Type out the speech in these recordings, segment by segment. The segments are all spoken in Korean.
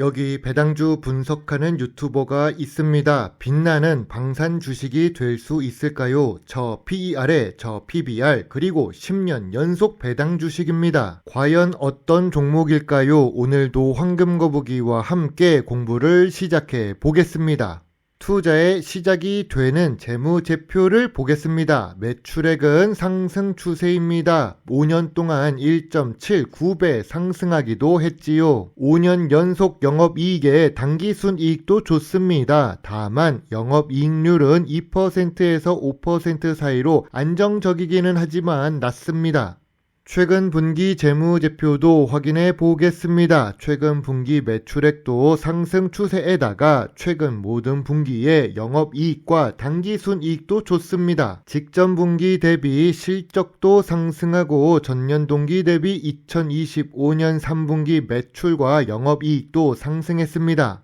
여기 배당주 분석하는 유튜버가 있습니다. 빛나는 방산 주식이 될 수 있을까요? 저 PER에 저 PBR 그리고 10년 연속 배당 주식입니다. 과연 어떤 종목일까요? 오늘도 황금거북이와 함께 공부를 시작해 보겠습니다. 투자의 시작이 되는 재무제표를 보겠습니다. 매출액은 상승 추세입니다. 5년 동안 1.79배 상승하기도 했지요. 5년 연속 영업이익에 당기순이익도 좋습니다. 다만 영업이익률은 2%에서 5% 사이로 안정적이기는 하지만 낮습니다. 최근 분기 재무제표도 확인해 보겠습니다. 최근 분기 매출액도 상승 추세에다가 최근 모든 분기의 영업이익과 당기순이익도 좋습니다. 직전 분기 대비 실적도 상승하고 전년 동기 대비 2025년 3분기 매출과 영업이익도 상승했습니다.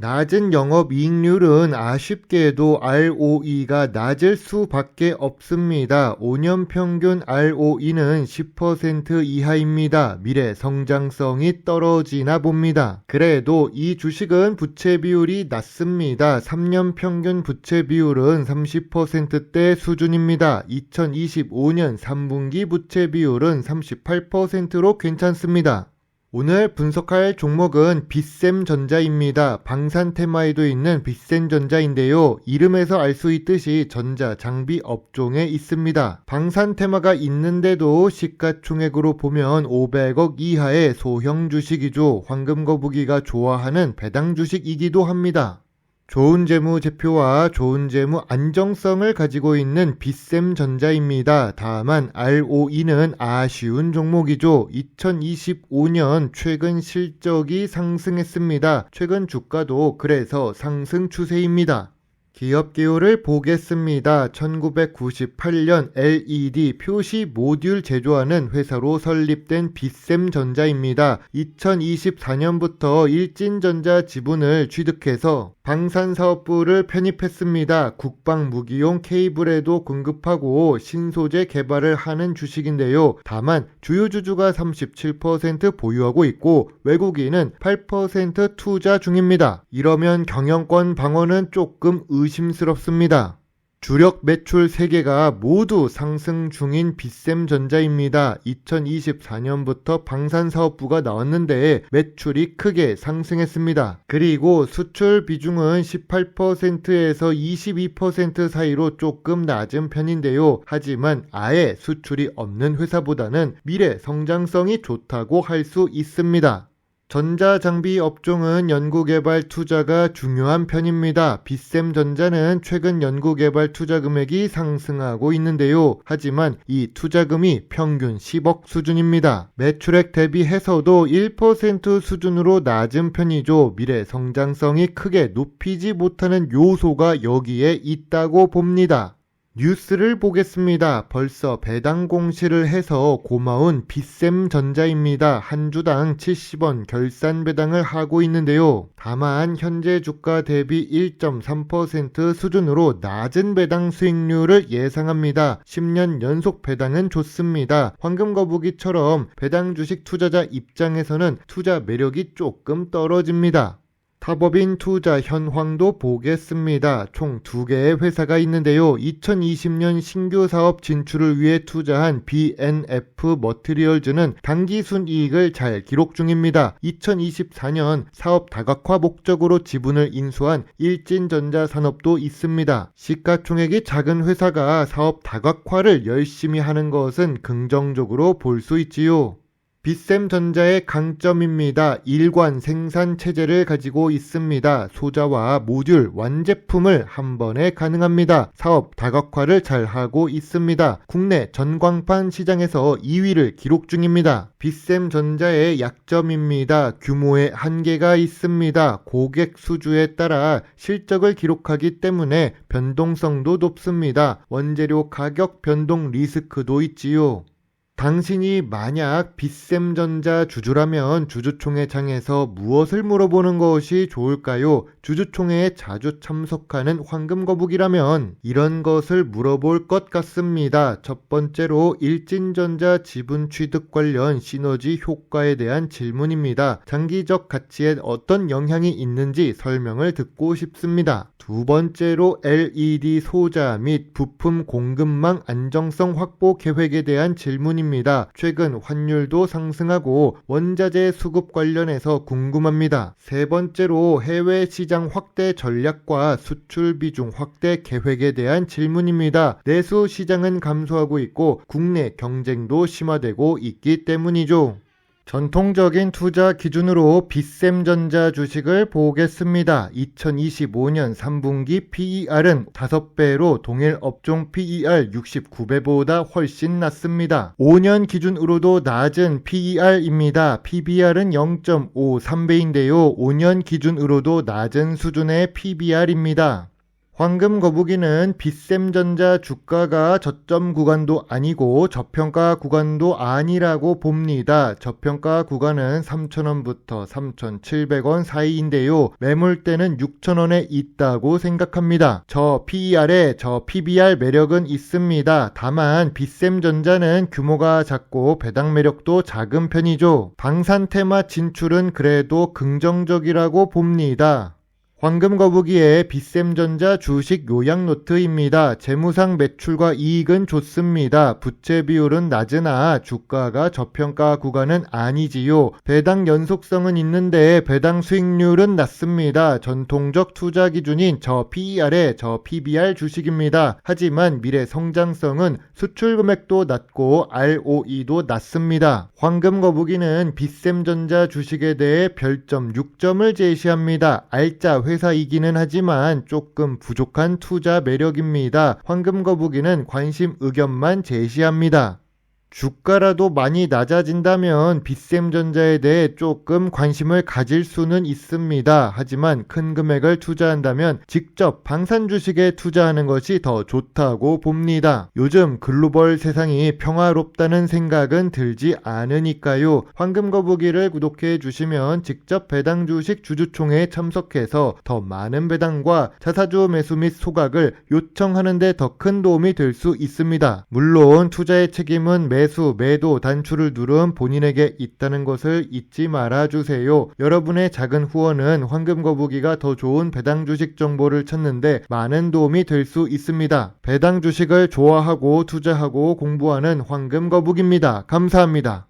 낮은 영업이익률은 아쉽게도 ROE가 낮을 수밖에 없습니다. 5년 평균 ROE는 10% 이하입니다. 미래 성장성이 떨어지나 봅니다. 그래도 이 주식은 부채 비율이 낮습니다. 3년 평균 부채 비율은 30%대 수준입니다. 2025년 3분기 부채 비율은 38%로 괜찮습니다. 오늘 분석할 종목은 빗셈전자입니다. 방산 테마에도 있는 빗셈전자인데요. 이름에서 알 수 있듯이 전자 장비 업종에 있습니다. 방산 테마가 있는데도 시가총액으로 보면 500억 이하의 소형 주식이죠. 황금거북이가 좋아하는 배당 주식이기도 합니다. 좋은 재무제표와 좋은 재무 안정성을 가지고 있는 빗셈전자입니다. 다만 ROE는 아쉬운 종목이죠. 2025년 최근 실적이 상승했습니다. 최근 주가도 그래서 상승 추세입니다. 기업 기호를 보겠습니다. 1998년 LED 표시 모듈 제조하는 회사로 설립된 빗셈전자입니다. 2024년부터 일진전자 지분을 취득해서 방산사업부를 편입했습니다. 국방무기용 케이블에도 공급하고 신소재 개발을 하는 주식인데요. 다만 주요주주가 37% 보유하고 있고 외국인은 8% 투자 중입니다. 이러면 경영권 방어는 조금 의심스럽습니다. 주력 매출 3개가 모두 상승 중인 빗셈전자입니다. 2024년부터 방산사업부가 나왔는데 매출이 크게 상승했습니다. 그리고 수출 비중은 18%에서 22% 사이로 조금 낮은 편인데요. 하지만 아예 수출이 없는 회사보다는 미래 성장성이 좋다고 할 수 있습니다. 전자장비 업종은 연구개발 투자가 중요한 편입니다. 빗셈전자는 최근 연구개발 투자 금액이 상승하고 있는데요. 하지만 이 투자금이 평균 10억 수준입니다. 매출액 대비해서도 1% 수준으로 낮은 편이죠. 미래 성장성이 크게 높이지 못하는 요소가 여기에 있다고 봅니다. 뉴스를 보겠습니다. 벌써 배당 공시를 해서 고마운 빗셈전자입니다. 한 주당 70원 결산 배당을 하고 있는데요. 다만 현재 주가 대비 1.3% 수준으로 낮은 배당 수익률을 예상합니다. 10년 연속 배당은 좋습니다. 황금거북이처럼 배당 주식 투자자 입장에서는 투자 매력이 조금 떨어집니다. 탑업인 투자 현황도 보겠습니다. 총 2개의 회사가 있는데요. 2020년 신규 사업 진출을 위해 투자한 BNF 머티리얼즈는 당기순이익을 잘 기록 중입니다. 2024년 사업 다각화 목적으로 지분을 인수한 일진전자산업도 있습니다. 시가총액이 작은 회사가 사업 다각화를 열심히 하는 것은 긍정적으로 볼 수 있지요. 빗셈전자의 강점입니다. 일관 생산 체제를 가지고 있습니다. 소자와 모듈, 완제품을 한 번에 가능합니다. 사업 다각화를 잘 하고 있습니다. 국내 전광판 시장에서 2위를 기록 중입니다. 빗셈전자의 약점입니다. 규모의 한계가 있습니다. 고객 수주에 따라 실적을 기록하기 때문에 변동성도 높습니다. 원재료 가격 변동 리스크도 있지요. 당신이 만약 빗셈전자 주주라면 주주총회 장에서 무엇을 물어보는 것이 좋을까요? 주주총회에 자주 참석하는 황금거북이라면 이런 것을 물어볼 것 같습니다. 첫 번째로 일진전자 지분 취득 관련 시너지 효과에 대한 질문입니다. 장기적 가치에 어떤 영향이 있는지 설명을 듣고 싶습니다. 두 번째로 LED 소자 및 부품 공급망 안정성 확보 계획에 대한 질문입니다. 최근 환율도 상승하고 원자재 수급 관련해서 궁금합니다. 세 번째로 해외 시장 확대 전략과 수출 비중 확대 계획에 대한 질문입니다. 내수 시장은 감소하고 있고 국내 경쟁도 심화되고 있기 때문이죠. 전통적인 투자 기준으로 빗셈전자 주식을 보겠습니다. 2025년 3분기 PER은 5배로 동일 업종 PER 69배보다 훨씬 낮습니다. 5년 기준으로도 낮은 PER입니다. PBR은 0.53배인데요. 5년 기준으로도 낮은 수준의 PBR입니다. 황금거북이는 빗셈전자 주가가 저점 구간도 아니고 저평가 구간도 아니라고 봅니다. 저평가 구간은 3,000원부터 3,700원 사이인데요. 매물대는 6,000원에 있다고 생각합니다. 저 PER에 저 PBR 매력은 있습니다. 다만 빗셈전자는 규모가 작고 배당 매력도 작은 편이죠. 방산 테마 진출은 그래도 긍정적이라고 봅니다. 황금거북이의 빗셈전자 주식 요약 노트입니다. 재무상 매출과 이익은 좋습니다. 부채 비율은 낮으나 주가가 저평가 구간은 아니지요. 배당 연속성은 있는데 배당 수익률은 낮습니다. 전통적 투자 기준인 저 PER에 저 PBR 주식입니다. 하지만 미래 성장성은 수출 금액도 낮고 ROE도 낮습니다. 황금거북이는 빗셈전자 주식에 대해 별점 6점을 제시합니다. 알짜 회사이기는 하지만 조금 부족한 투자 매력입니다. 황금거북이는 관심 의견만 제시합니다. 주가라도 많이 낮아진다면 빗셈전자에 대해 조금 관심을 가질 수는 있습니다. 하지만 큰 금액을 투자한다면 직접 방산 주식에 투자하는 것이 더 좋다고 봅니다. 요즘 글로벌 세상이 평화롭다는 생각은 들지 않으니까요. 황금거북이를 구독해 주시면 직접 배당 주식 주주총회에 참석해서 더 많은 배당과 자사주 매수 및 소각을 요청하는 데 더 큰 도움이 될 수 있습니다. 물론 투자의 책임은 매수, 매도, 단추를 누른 본인에게 있다는 것을 잊지 말아주세요. 여러분의 작은 후원은 황금거북이가 더 좋은 배당 주식 정보를 찾는데 많은 도움이 될 수 있습니다. 배당 주식을 좋아하고 투자하고 공부하는 황금거북입니다. 감사합니다.